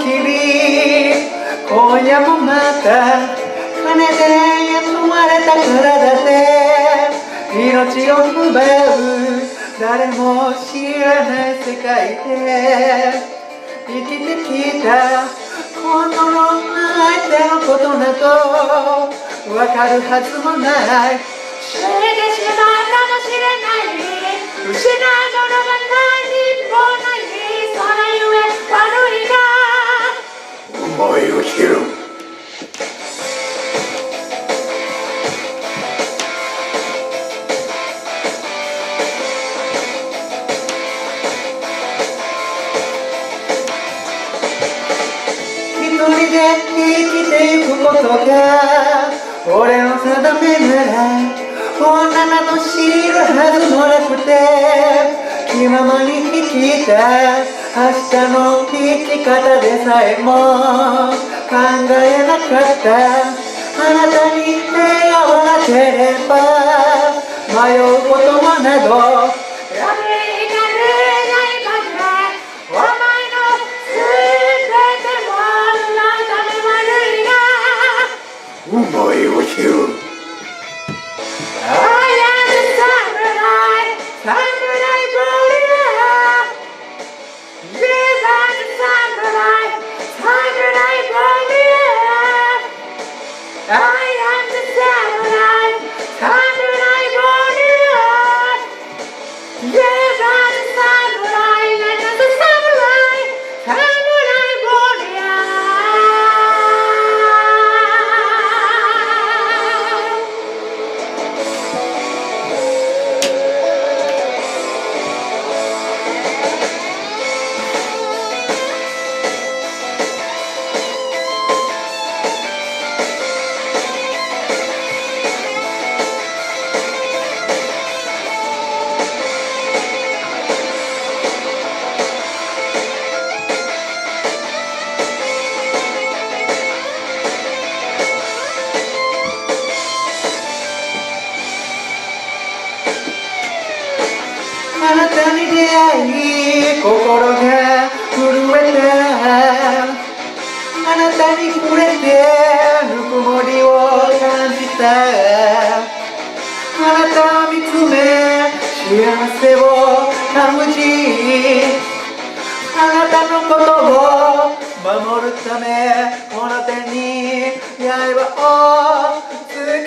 日々今夜もまた金で雇われた体で命を奪う誰も知らない世界で生きてきたこの相手のことなどわかるはずもない死んでしまうかもしれない失うものが何もないそれゆえ悪いが思いを知る一人で生きていくことが俺の定めなら女など知るはずもなくて気ままに生きた明日の生き方でさえも考えなかったあなたに出会わなければ迷うこともなど思いを知るあなたに出会い心が震えたあなたに触れてぬくもりを感じたあなたを見つめ幸せを感じあなたのことを守るためこの手に刃をつ